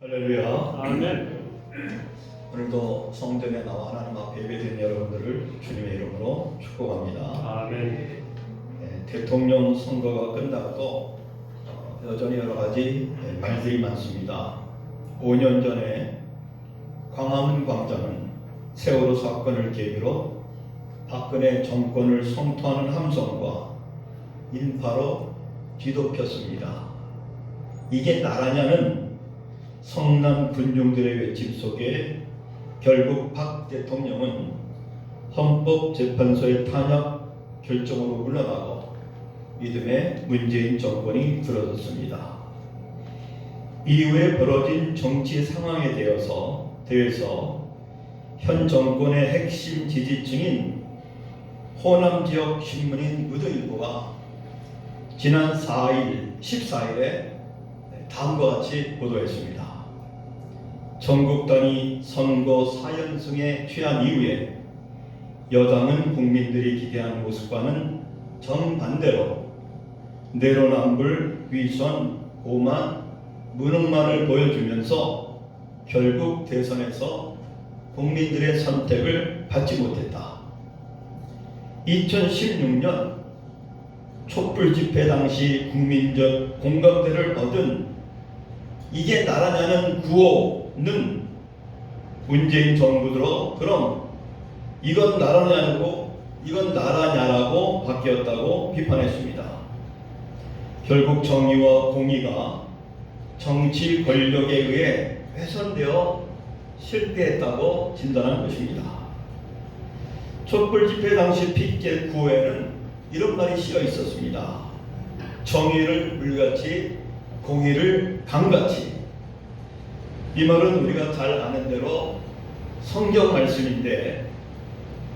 할렐루야. 아멘. 오늘도 성전에 나와 하나님 앞에 예배드린 여러분들을 주님의 이름으로 축복합니다. 아멘. 대통령 선거가 끝나고도 여전히 여러 가지 말들이 많습니다. 5년 전에 광화문 광장은 세월호 사건을 계기로 박근혜 정권을 성토하는 함성과 인파로 뒤덮였습니다. 이게 나라냐는 성난 군중들의 외침 속에 결국 박 대통령은 헌법재판소의 탄압 결정으로 물러나고 이듬해 문재인 정권이 들어섰습니다. 이후에 벌어진 정치 상황에 대해서 현 정권의 핵심 지지층인 호남 지역 신문인 의도일보가 지난 14일에 다음과 같이 보도했습니다. 전국 단위 선거 4연승에 취한 이후에 여당은 국민들이 기대하는 모습과는 정반대로 내로남불, 위선, 오만, 무능만을 보여주면서 결국 대선에서 국민들의 선택을 받지 못했다. 2016년 촛불 집회 당시 국민적 공감대를 얻은 이게 나라냐는 구호는 문재인 정부 들어 그럼 이건 나라냐고 이건 나라냐라고 바뀌었다고 비판했습니다. 결국 정의와 공의가 정치 권력에 의해 훼손되어 실패했다고 진단한 것입니다. 촛불 집회 당시 핏개 구호에는 이런 말이 씌어 있었습니다. 정의를 물같이 공의를 강같이. 이 말은 우리가 잘 아는 대로 성경 말씀인데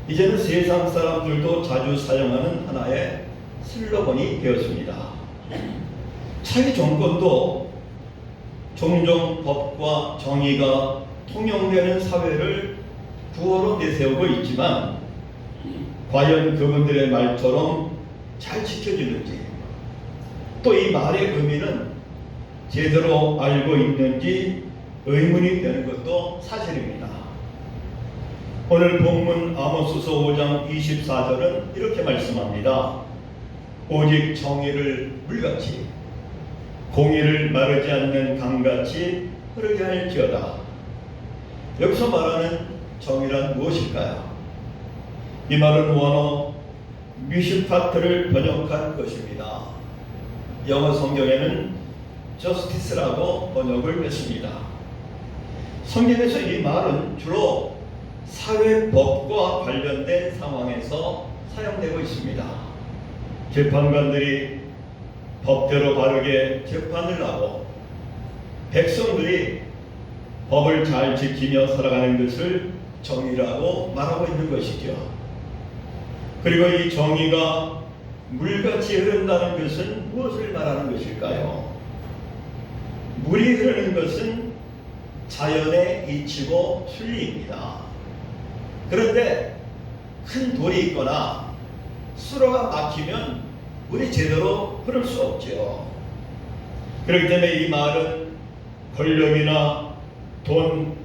이제는 세상 사람들도 자주 사용하는 하나의 슬로건이 되었습니다. 차기 정권도 종종 법과 정의가 통용되는 사회를 구호로 내세우고 있지만 과연 그분들의 말처럼 잘 지켜지는지 또 이 말의 의미는 제대로 알고 있는지 의문이 되는 것도 사실입니다. 오늘 본문 아모스서 5장 24절은 이렇게 말씀합니다. 오직 정의를 물같이 공의를 마르지 않는 강같이 흐르게 할지어다. 여기서 말하는 정의란 무엇일까요? 이 말은 원어 미슈파트를 번역한 것입니다. 영어 성경에는 justice라고 번역을 했습니다. 성경에서 이 말은 주로 사회법과 관련된 상황에서 사용되고 있습니다. 재판관들이 법대로 바르게 재판을 하고 백성들이 법을 잘 지키며 살아가는 것을 정의라고 말하고 있는 것이죠. 그리고 이 정의가 물같이 흐른다는 것은 무엇을 말하는 것일까요? 물이 흐르는 것은 자연의 이치고 순리입니다. 그런데 큰 돌이 있거나 수로가 막히면 물이 제대로 흐를 수 없죠. 그렇기 때문에 이 말은 권력이나 돈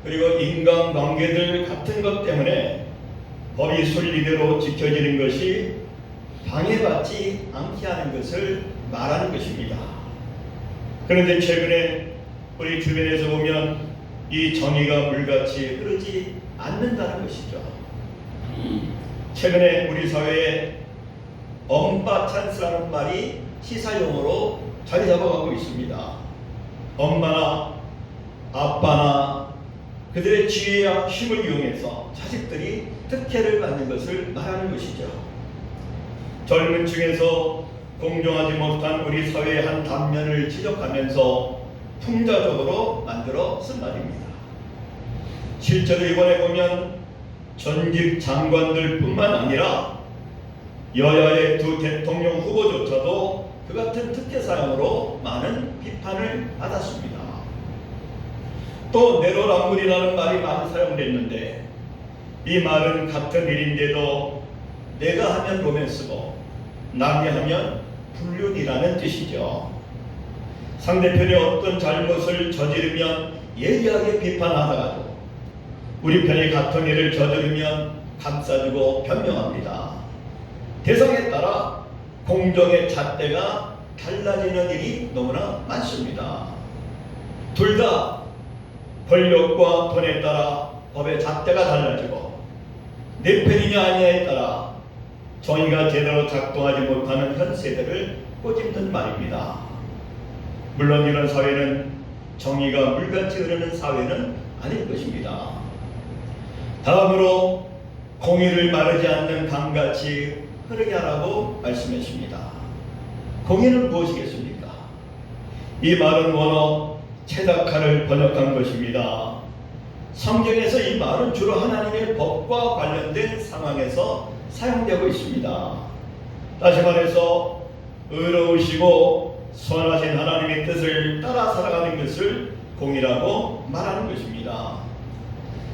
그리고 인간관계들 같은 것 때문에 법이 순리대로 지켜지는 것이 방해받지 않게 하는 것을 말하는 것입니다. 그런데 최근에 우리 주변에서 보면 이 정의가 물같이 흐르지 않는다는 것이죠. 최근에 우리 사회에 엄빠 찬스라는 말이 시사용어로 자리 잡아가고 있습니다. 엄마나 아빠나 그들의 지혜와 힘을 이용해서 자식들이 특혜를 받는 것을 말하는 것이죠. 젊은 층에서 공정하지 못한 우리 사회의 한 단면을 지적하면서 풍자적으로 만들어 쓴 말입니다. 실제로 이번에 보면 전직 장관들 뿐만 아니라 여야의 두 대통령 후보조차도 그 같은 특혜 사용으로 많은 비판을 받았습니다. 또 내로남불이라는 말이 많이 사용됐는데 이 말은 같은 일인데도 내가 하면 로맨스고 남이 하면 불륜이라는 뜻이죠. 상대편이 어떤 잘못을 저지르면 예리하게 비판하다가도 우리 편이 같은 일을 저지르면 감싸주고 변명합니다. 대상에 따라 공정의 잣대가 달라지는 일이 너무나 많습니다. 둘 다 권력과 돈에 따라 법의 잣대가 달라지고 내 편이냐 아니냐에 따라 정의가 제대로 작동하지 못하는 현 세대를 꼬집는 말입니다. 물론 이런 사회는 정의가 물같이 흐르는 사회는 아닐 것입니다. 다음으로 공의를 마르지 않는 강같이 흐르게 하라고 말씀했습니다. 공의는 무엇이겠습니까? 이 말은 원어 체다카를 번역한 것입니다. 성경에서 이 말은 주로 하나님의 법과 관련된 상황에서 사용되고 있습니다. 다시 말해서 의로우시고 선하신 하나님의 뜻을 따라 살아가는 것을 공의라고 말하는 것입니다.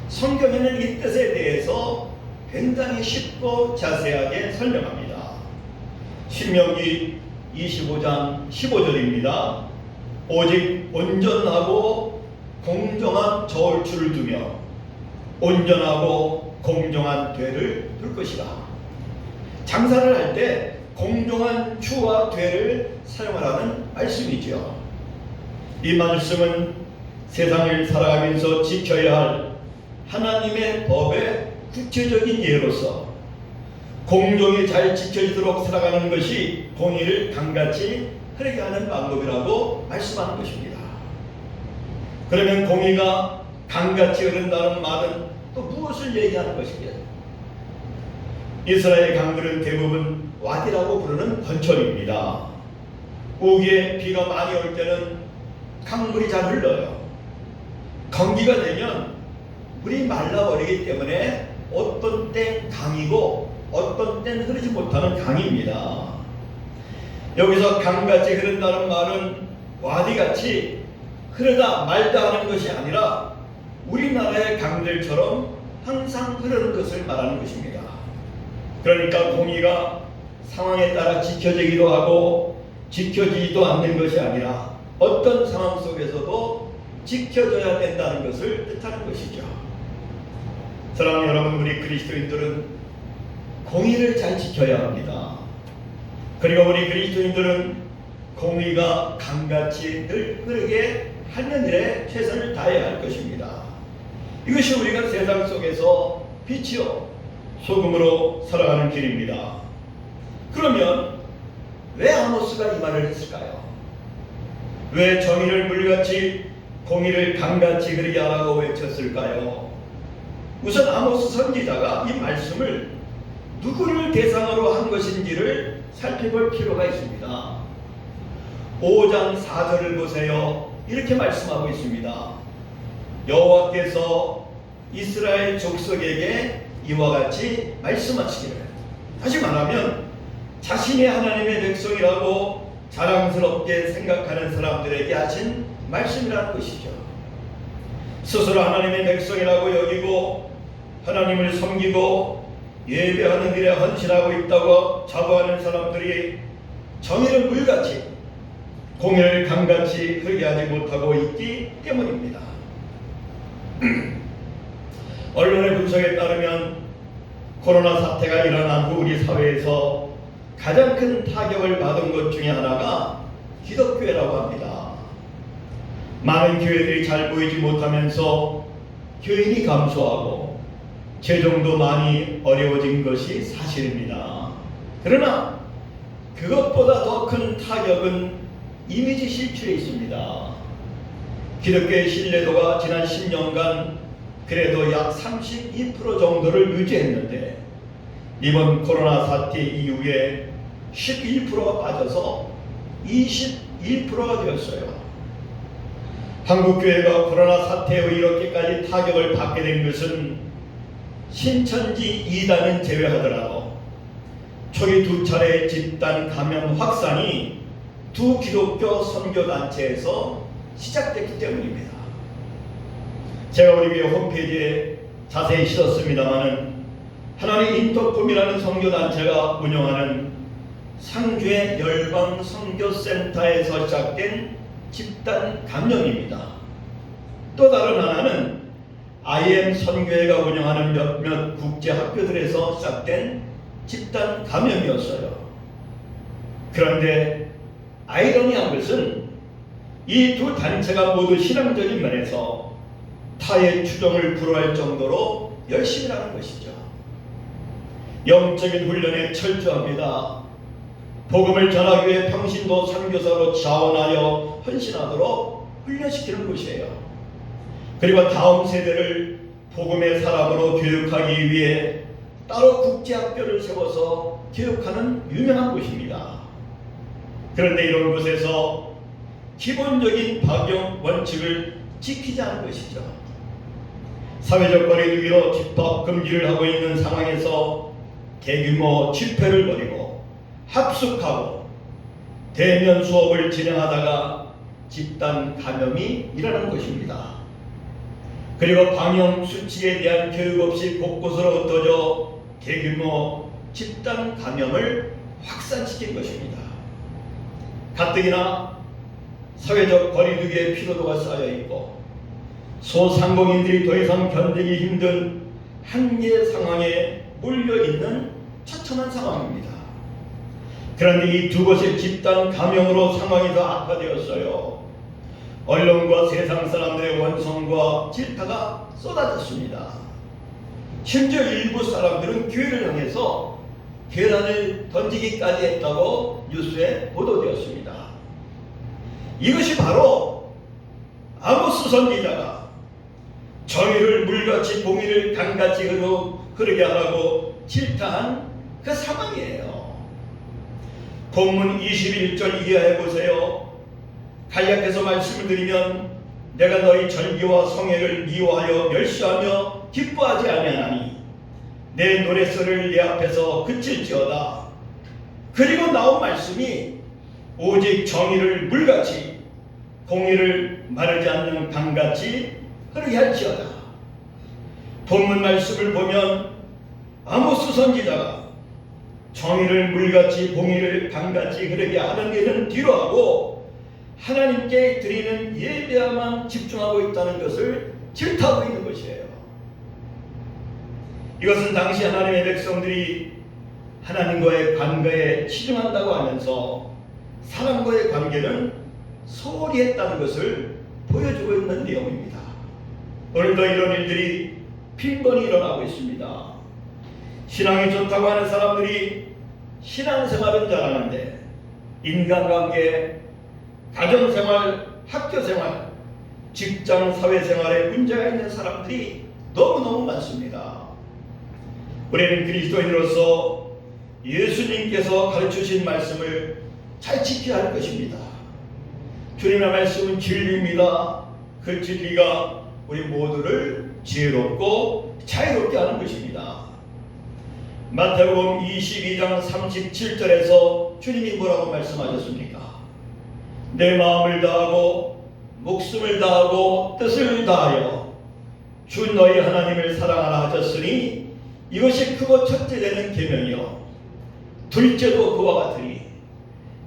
성경에는 이 뜻에 대해서 굉장히 쉽고 자세하게 설명합니다. 신명기 25장 15절입니다. 오직 온전하고 공정한 저울추를 두며 온전하고 공정한 되를 둘 것이라. 장사를 할 때 공정한 추와 되를 사용하라는 말씀이지요. 이 말씀은 세상을 살아가면서 지켜야 할 하나님의 법의 구체적인 예로서 공정이 잘 지켜지도록 살아가는 것이 공의를 강같이 흐르게 하는 방법이라고 말씀하는 것입니다. 그러면 공의가 강같이 흐른다는 말은 또 무엇을 얘기하는 것이겠어요? 이스라엘 강들은 대부분 와디라고 부르는 건철입니다. 우기에 비가 많이 올 때는 강물이 잘 흘러요. 건기가 되면 물이 말라버리기 때문에 어떤 때 강이고 어떤 때는 흐르지 못하는 강입니다. 여기서 강같이 흐른다는 말은 와디같이 흐르다 말다 하는 것이 아니라 우리나라의 강들처럼 항상 흐르는 것을 말하는 것입니다. 그러니까 공의가 상황에 따라 지켜지기도 하고 지켜지지도 않는 것이 아니라 어떤 상황 속에서도 지켜져야 된다는 것을 뜻하는 것이죠. 사랑하는 여러분, 우리 그리스도인들은 공의를 잘 지켜야 합니다. 그리고 우리 그리스도인들은 공의가 강같이 늘 흐르게 하는 일에 최선을 다해야 할 것입니다. 이것이 우리가 세상 속에서 빛이요 소금으로 살아가는 길입니다. 그러면 왜 아모스가 이 말을 했을까요? 왜 정의를 물같이 공의를 강같이 흐르게 하라고 외쳤을까요? 우선 아모스 선지자가 이 말씀을 누구를 대상으로 한 것인지를 살펴볼 필요가 있습니다. 5장 4절을 보세요. 이렇게 말씀하고 있습니다. 여호와께서 이스라엘 족속에게 이와 같이 말씀하시기를. 다시 말하면 자신이 하나님의 백성이라고 자랑스럽게 생각하는 사람들에게 하신 말씀이라는 것이죠. 스스로 하나님의 백성이라고 여기고 하나님을 섬기고 예배하는 일에 헌신하고 있다고 자부하는 사람들이 정의를 물같이 공의를 강같이 흐르게 하지 못하고 있기 때문입니다. 언론의 분석에 따르면 코로나 사태가 일어난 후 우리 사회에서 가장 큰 타격을 받은 것 중에 하나가 기독교회라고 합니다. 많은 교회들이 잘 보이지 못하면서 교인이 감소하고 재정도 많이 어려워진 것이 사실입니다. 그러나 그것보다 더 큰 타격은 이미지 실추에 있습니다. 기독교의 신뢰도가 지난 10년간 그래도 약 32% 정도를 유지했는데 이번 코로나 사태 이후에 11%가 빠져서 21%가 되었어요. 한국교회가 코로나 사태 후 이렇게까지 타격을 받게 된 것은 신천지 2단은 제외하더라도 초기 2차례 집단 감염 확산이 두 기독교 선교단체에서 시작됐기 때문입니다. 제가 우리 교회 홈페이지에 자세히 실었습니다마는 하나님 인터콤이라는 선교단체가 운영하는 상주의 열방 선교센터에서 시작된 집단 감염입니다. 또 다른 하나는 IM 선교회가 운영하는 몇몇 국제 학교들에서 시작된 집단 감염이었어요. 그런데 아이러니한 것은 이 두 단체가 모두 신앙적인 면에서 타의 추종을 불허할 정도로 열심히 하는 것이죠. 영적인 훈련에 철저합니다. 복음을 전하기 위해 평신도 선교사로 자원하여 헌신하도록 훈련시키는 곳이에요. 그리고 다음 세대를 복음의 사람으로 교육하기 위해 따로 국제학교를 세워서 교육하는 유명한 곳입니다. 그런데 이런 곳에서 기본적인 박영 원칙을 지키지 않은 것이죠. 사회적 거리두기로 집합 금지를 하고 있는 상황에서 대규모 집회를 벌이고 합숙하고 대면 수업을 진행하다가 집단 감염이 일어난 것입니다. 그리고 방역 수칙에 대한 교육 없이 곳곳으로 흩어져 대규모 집단 감염을 확산시킨 것입니다. 가뜩이나 사회적 거리두기의 피로도가 쌓여있고 소상공인들이 더 이상 견디기 힘든 한계 상황에 몰려있는 처참한 상황입니다. 그런데 이 두 곳의 집단 감염으로 상황이 더 악화되었어요. 언론과 세상 사람들의 원성과 질타가 쏟아졌습니다. 심지어 일부 사람들은 교회를 향해서 계란을 던지기까지 했다고 뉴스에 보도되었습니다. 이것이 바로 아모스 선지자가 정의를 물같이 공의를 강같이 흐르게 하라고 질타한 그 상황이에요. 본문 21절 이해해 보세요. 간략해서 말씀을 드리면 내가 너희 절기와 성회를 미워하여 멸시하며 기뻐하지 아니하나니 내 노랫소리를 내 앞에서 그칠지어다. 그리고 나온 말씀이 오직 정의를 물같이 공의를 마르지 않는 강같이 흐르게 할지어다. 본문 말씀을 보면 아모스 선지자가 정의를 물같이 공의를 강같이 흐르게 하는 일은 뒤로하고 하나님께 드리는 예배에만 집중하고 있다는 것을 질타하고 있는 것이에요. 이것은 당시 하나님의 백성들이 하나님과의 관계에 치중한다고 하면서 사람과의 관계는 소홀히 했다는 것을 보여주고 있는 내용입니다. 오늘도 이런 일들이 빈번히 일어나고 있습니다. 신앙이 좋다고 하는 사람들이 신앙생활은 잘하는데 인간관계, 가정생활, 학교생활, 직장, 사회생활에 문제가 있는 사람들이 너무너무 많습니다. 우리는 그리스도인으로서 예수님께서 가르치신 말씀을 잘 지켜야 할 것입니다. 주님의 말씀은 진리입니다. 그 진리가 우리 모두를 지혜롭고 자유롭게 하는 것입니다. 마태복음 22장 37절에서 주님이 뭐라고 말씀하셨습니까? 내 마음을 다하고 목숨을 다하고 뜻을 다하여 주 너희 하나님을 사랑하라 하셨으니 이것이 크고 첫째 되는 계명이요 둘째도 그와 같으니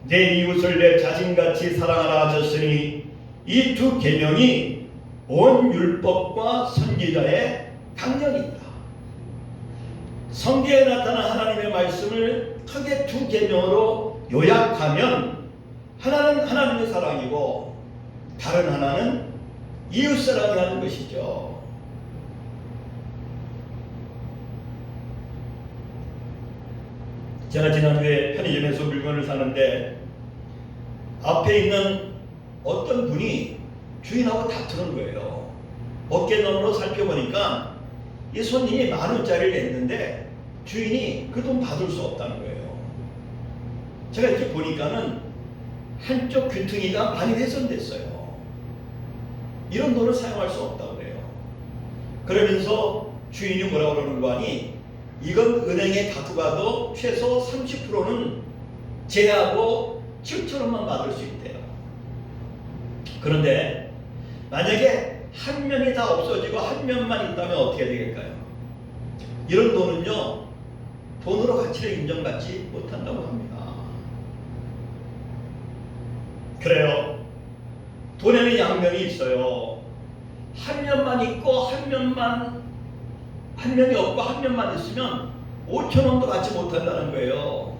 내 이웃을 내 자신같이 사랑하라 하셨으니 이 두 계명이 온 율법과 선지자의 강령입니다. 성경에 나타난 하나님의 말씀을 크게 두 계명으로 요약하면 하나는 하나님의 사랑이고 다른 하나는 이웃사랑이라는 것이죠. 제가 지난주에 편의점에서 물건을 사는데 앞에 있는 어떤 분이 주인하고 다투는 거예요. 어깨너머로 살펴보니까 이 손님이 10,000원짜리를 냈는데 주인이 그 돈 받을 수 없다는 거예요. 제가 이렇게 보니까는 한쪽 귀퉁이가 많이 훼손됐어요. 이런 돈을 사용할 수 없다고 그래요. 그러면서 주인이 뭐라고 그러는 거 아니? 이건 은행에 갖고 가도 최소 30%는 제하고 7,000원만 받을 수 있대요. 그런데 만약에 한 면이 다 없어지고 한 면만 있다면 어떻게 되겠까요? 이런 돈은요, 돈으로 가치를 인정받지 못한다고 합니다. 그래요. 돈에는 양면이 있어요. 한 면만 있고 한 면이 없고 한 면만 있으면 5천 원도 갖지 못한다는 거예요.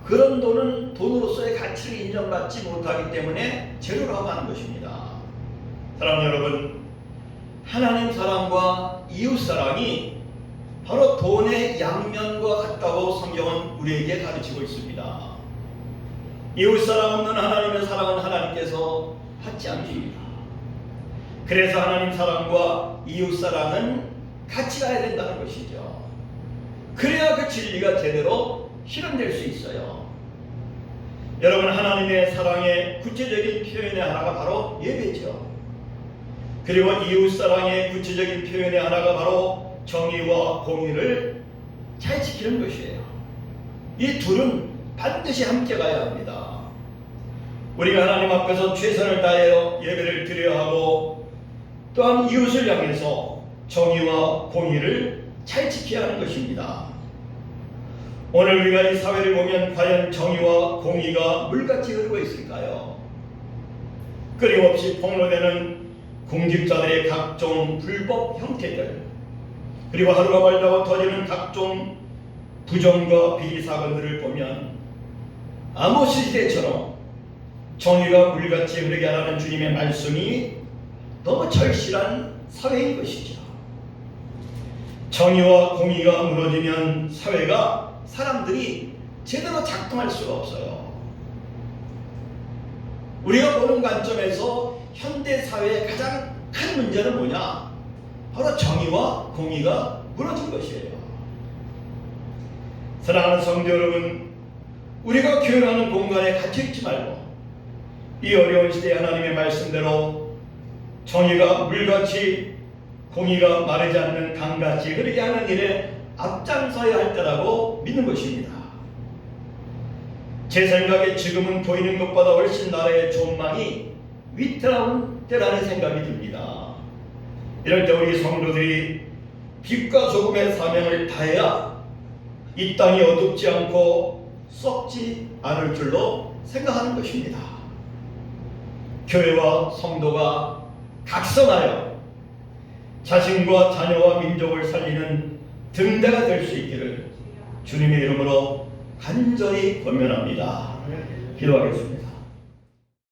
그런 돈은 돈으로서의 가치를 인정받지 못하기 때문에 제로라고 하는 것입니다. 사랑하는 여러분, 하나님 사랑과 이웃 사랑이 바로 돈의 양면과 같다고 성경은 우리에게 가르치고 있습니다. 이웃 사랑 없는 하나님의 사랑은 하나님께서 받지 않으십니다. 그래서 하나님 사랑과 이웃 사랑은 같이 가야 된다는 것이죠. 그래야 그 진리가 제대로 실현될 수 있어요. 여러분, 하나님의 사랑의 구체적인 표현의 하나가 바로 예배죠. 그리고 이웃 사랑의 구체적인 표현의 하나가 바로 정의와 공의를 잘 지키는 것이에요. 이 둘은 반드시 함께 가야 합니다. 우리가 하나님 앞에서 최선을 다하여 예배를 드려야 하고, 또한 이웃을 향해서 정의와 공의를 잘 지켜야 하는 것입니다. 오늘 우리가 이 사회를 보면 과연 정의와 공의가 물같이 흐르고 있을까요? 끊임없이 폭로되는 공직자들의 각종 불법 형태들, 그리고 하루가 멀다고 터지는 각종 부정과 비리 사건들을 보면 아무 시대처럼 정의가 물같이 흐르게 하라는 주님의 말씀이 너무 절실한 사회인 것이죠. 정의와 공의가 무너지면 사람들이 제대로 작동할 수가 없어요. 우리가 보는 관점에서 현대 사회의 가장 큰 문제는 뭐냐? 바로 정의와 공의가 무너진 것이에요. 사랑하는 성도 여러분, 우리가 교회라는 공간에 갇혀있지 말고 이 어려운 시대에 하나님의 말씀대로 정의가 물같이 공의가 마르지 않는 강같이 흐르게 하는 일에 앞장서야 할 때라고 믿는 것입니다. 제 생각에 지금은 보이는 것보다 훨씬 나라의 전망이 위태로운 때라는 생각이 듭니다. 이럴 때 우리 성도들이 빛과 소금의 사명을 다해야 이 땅이 어둡지 않고 썩지 않을 줄로 생각하는 것입니다. 교회와 성도가 각성하여 자신과 자녀와 민족을 살리는 등대가 될 수 있기를 주님의 이름으로 간절히 권면합니다. 기도하겠습니다.